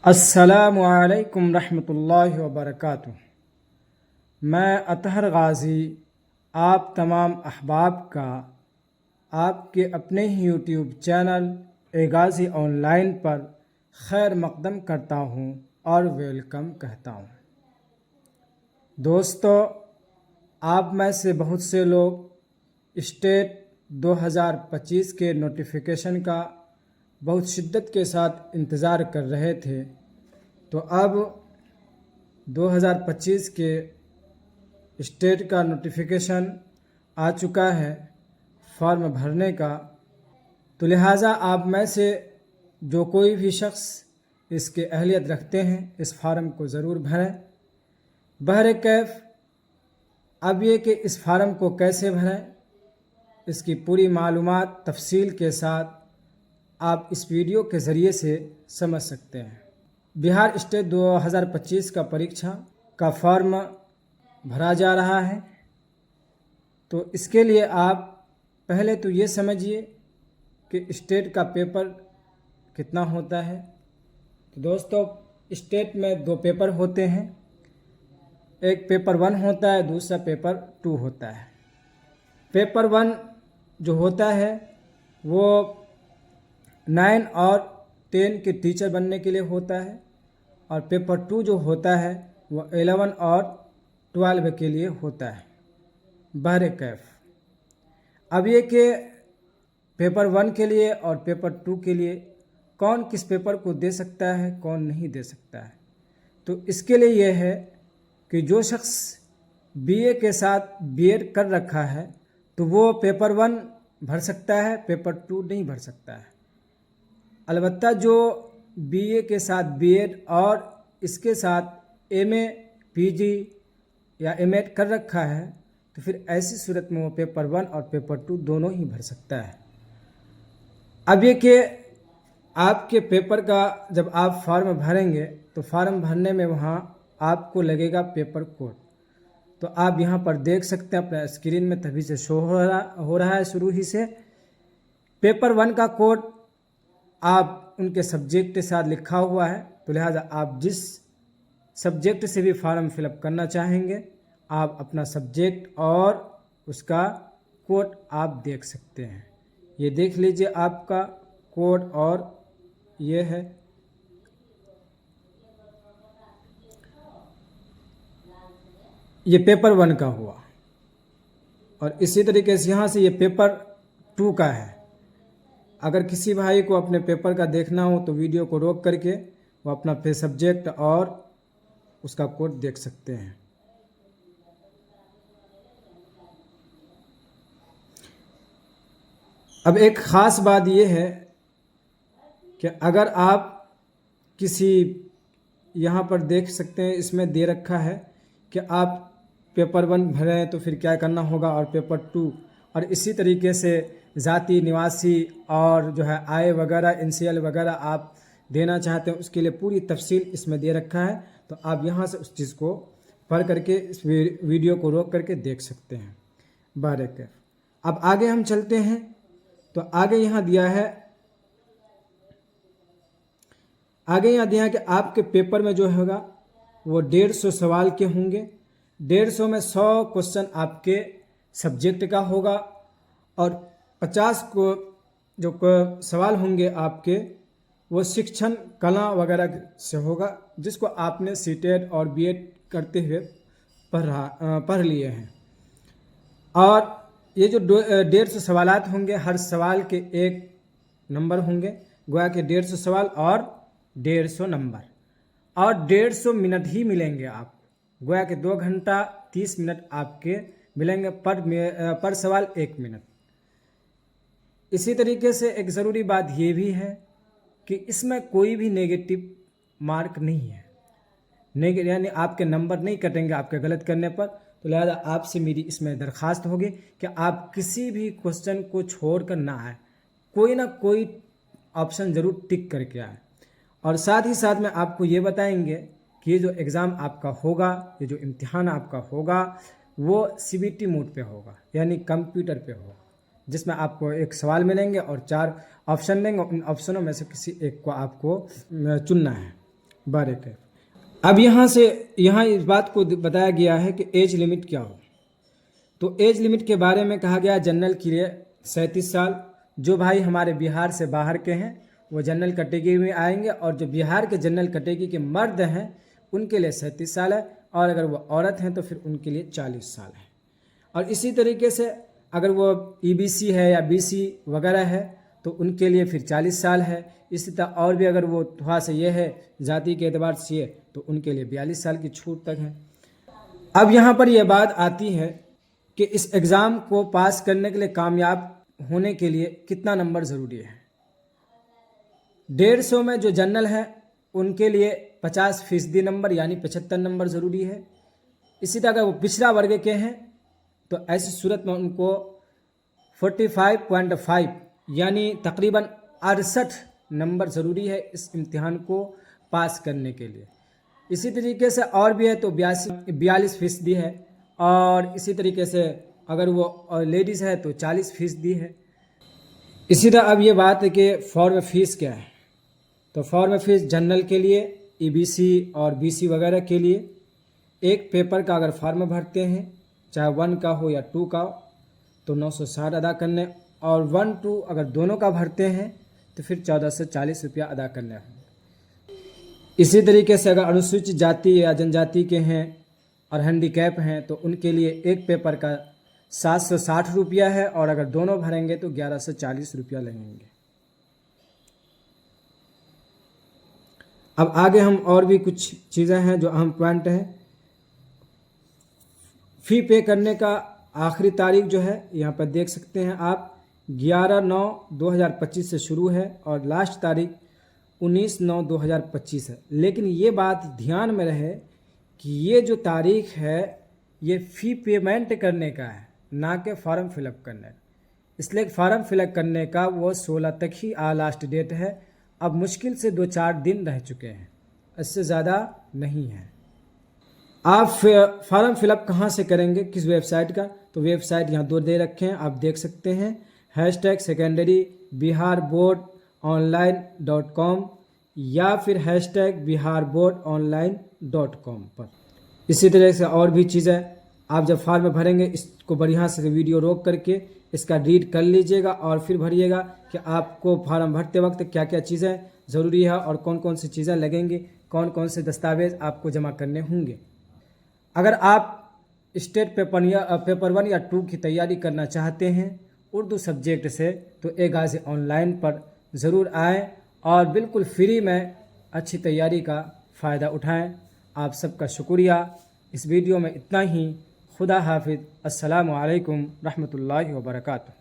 अस्सलामु अलैकुम रहमतुल्लाहि व बरकातुहू। मैं अतहर गाज़ी आप तमाम अहबाब का आपके अपने ही YouTube channel A Ghazi online पर खैर मकदम करता हूँ और वेलकम कहता हूँ। दोस्तों, आप में से बहुत से लोग स्टेट 2025 के नोटिफिकेशन का बहुत शिद्दत के साथ इंतज़ार कर रहे थे। तो अब 2025 के स्टेट का नोटिफिकेशन आ चुका है फॉर्म भरने का। तो लिहाजा आप में से जो कोई भी शख्स इसके अहलियत रखते हैं इस फार्म को ज़रूर भरें। बहरे कैफ अब ये कि इस फार्म को कैसे भरें, इसकी पूरी मालूमात तफसील के साथ आप इस वीडियो के ज़रिए से समझ सकते हैं। बिहार स्टेट 2025 का परीक्षा का फॉर्म भरा जा रहा है। तो इसके लिए आप पहले तो ये समझिए कि स्टेट का पेपर कितना होता है। तो दोस्तों, स्टेट में दो पेपर होते हैं, एक पेपर 1 होता है, दूसरा पेपर 2 होता है। पेपर 1 जो होता है वो 9 और 10 के टीचर बनने के लिए होता है, और पेपर 2 जो होता है वो 11 और 12 के लिए होता है। बहरे कैफ अब ये कि पेपर 1 के लिए और पेपर 2 के लिए कौन किस पेपर को दे सकता है, कौन नहीं दे सकता है। तो इसके लिए यह है कि जो शख्स बीए के साथ बीएड कर रखा है तो वो पेपर 1 भर सकता है, पेपर 2 नहीं भर सकता है। अलबत्ता जो बीए के साथ बीएड और इसके साथ एमए, पीजी या एमएड कर रखा है तो फिर ऐसी सूरत में वो पेपर 1 और पेपर 2 दोनों ही भर सकता है। अब ये कि आपके पेपर का जब आप फॉर्म भरेंगे तो फॉर्म भरने में वहाँ आपको लगेगा पेपर कोड। तो आप यहाँ पर देख सकते हैं अपने स्क्रीन में, तभी से शो हो रहा है शुरू ही से। पेपर 1 का कोड आप उनके सब्जेक्ट के साथ लिखा हुआ है। तो लिहाजा आप जिस सब्जेक्ट से भी फॉर्म फिलअप करना चाहेंगे आप अपना सब्जेक्ट और उसका कोड आप देख सकते हैं। ये देख लीजिए आपका कोड, और ये है ये पेपर 1 का हुआ। और इसी तरीके से यहाँ से ये पेपर 2 का है। अगर किसी भाई को अपने पेपर का देखना हो तो वीडियो को रोक करके वो अपना पे सब्जेक्ट और उसका कोड देख सकते हैं। अब एक ख़ास बात यह है कि अगर आप किसी, यहाँ पर देख सकते हैं इसमें दे रखा है कि आप पेपर 1 भरें तो फिर क्या करना होगा, और पेपर 2, और इसी तरीके से ज़ाती, निवासी और जो है आय वगैरह, एनसीएल वगैरह आप देना चाहते हैं उसके लिए पूरी तफसील इसमें दे रखा है। तो आप यहाँ से उस चीज़ को पढ़ करके इस वीडियो को रोक करके देख सकते हैं। बारीक। अब आगे हम चलते हैं। तो आगे यहाँ दिया है कि आपके पेपर में जो होगा वो 150 सवाल के होंगे। 150 में 100 क्वेश्चन आपके सब्जेक्ट का होगा, और 50 को जो सवाल होंगे आपके वो शिक्षण, कला वगैरह से होगा, जिसको आपने सीटेट और बीएड करते हुए पढ़ लिए हैं। और ये जो 150 सवालात होंगे, हर सवाल के एक नंबर होंगे, गोया के 150 सवाल और 150 नंबर, और 150 मिनट ही मिलेंगे आपको। गोया के 2 घंटा 30 मिनट आपके मिलेंगे, पर सवाल 1 मिनट। इसी तरीके से एक ज़रूरी बात ये भी है कि इसमें कोई भी नेगेटिव मार्क नहीं है, यानी आपके नंबर नहीं कटेंगे आपके गलत करने पर। तो लिहाजा आपसे मेरी इसमें दरख्वास्त होगी कि आप किसी भी क्वेश्चन को छोड़ कर ना आए, कोई ना कोई ऑप्शन ज़रूर टिक करके आए। और साथ ही साथ में आपको ये बताएंगे कि ये जो एग्ज़ाम आपका होगा, ये जो इम्तिहान आपका होगा वो सीबीटी मोड पे होगा, यानी कंप्यूटर पे होगा, जिसमें आपको एक सवाल मिलेंगे और 4 ऑप्शन देंगे। उन ऑप्शनों में से किसी एक को आपको चुनना है। बारह कैफ। अब यहाँ इस बात को बताया गया है कि एज लिमिट क्या हो। तो एज लिमिट के बारे में कहा गया जनरल के लिए 37 साल। जो भाई हमारे बिहार से बाहर के हैं वो जनरल कैटेगरी में आएंगे, और जो बिहार के जनरल कैटेगरी के मर्द हैं उनके लिए 37 साल है, और अगर वो औरत हैं तो फिर उनके लिए 40 साल है। और इसी तरीके से अगर वो ईबीसी है या बीसी वगैरह है तो उनके लिए फिर 40 साल है। इसी तरह और भी अगर वो थोड़ा सा ये है जाति के एतबार से तो उनके लिए 42 साल की छूट तक है। अब यहाँ पर यह बात आती है कि इस एग्ज़ाम को पास करने के लिए, कामयाब होने के लिए कितना नंबर ज़रूरी है। 150 में जो जनरल है उनके लिए 50% नंबर यानी 75 नंबर ज़रूरी है। इसी तरह अगर वो पिछड़ा वर्ग के हैं तो ऐसी सूरत में उनको 45.5 यानी तकरीबन 68 नंबर ज़रूरी है इस इम्तिहान को पास करने के लिए। इसी तरीके से और भी है तो 42% है, और इसी तरीके से अगर वो लेडीज़ है तो 40% है। इसी तरह अब ये बात है कि फॉर्म फीस क्या है। तो फॉर्म फीस जनरल के लिए, ईबीसी और बीसी वगैरह के लिए एक पेपर का अगर फॉर्म भरते हैं, चाहे 1 का हो या 2 का हो, तो 960 अदा करने, और 1-2 अगर दोनों का भरते हैं तो फिर 1440 रुपया अदा करने हैं। इसी तरीके से अगर अनुसूचित जाति या जनजाति के हैं और हैंडीकैप हैं तो उनके लिए एक पेपर का 760 रुपया है, और अगर दोनों भरेंगे तो 1140 रुपया लगेंगे। अब आगे हम और भी कुछ चीज़ें हैं जो अहम पॉइंट हैं। फ़ी पे करने का आखिरी तारीख जो है यहाँ पर देख सकते हैं आप, 11/9/2025 से शुरू है और लास्ट तारीख 19/9/2025 है। लेकिन ये बात ध्यान में रहे कि ये जो तारीख है ये फ़ी पेमेंट करने का है, ना कि फॉर्म फिलअप करने का। इसलिए फॉर्म फिलअप करने का वो 16 तक ही लास्ट डेट है। अब मुश्किल से 2-4 दिन रह चुके हैं, इससे ज़्यादा नहीं है। आप फॉर्म फिलअप कहाँ से करेंगे, किस वेबसाइट का, तो वेबसाइट यहाँ 2 दे रखे हैं, आप देख सकते हैं। #secondary-biharboardonline.com या फिर #biharboardonline.com पर। इसी तरह से और भी चीज़ें आप जब फॉर्म भरेंगे इसको बढ़िया से वीडियो रोक करके इसका रीड कर लीजिएगा और फिर भरिएगा कि आपको फॉर्म भरते वक्त क्या क्या चीज़ें ज़रूरी है और कौन कौन सी चीज़ें लगेंगी, कौन कौन से दस्तावेज़ आपको जमा करने होंगे। अगर आप स्टेट पेपर 1 या 2 की तैयारी करना चाहते हैं उर्दू सब्जेक्ट से, तो गाज़ी ऑनलाइन पर ज़रूर आएँ और बिल्कुल फ्री में अच्छी तैयारी का फ़ायदा उठाएं। आप सबका शुक्रिया। इस वीडियो में इतना ही। खुदा हाफिज़। अस्सलामु अलैकुम रहमतुल्लाहि व बरकातुहू।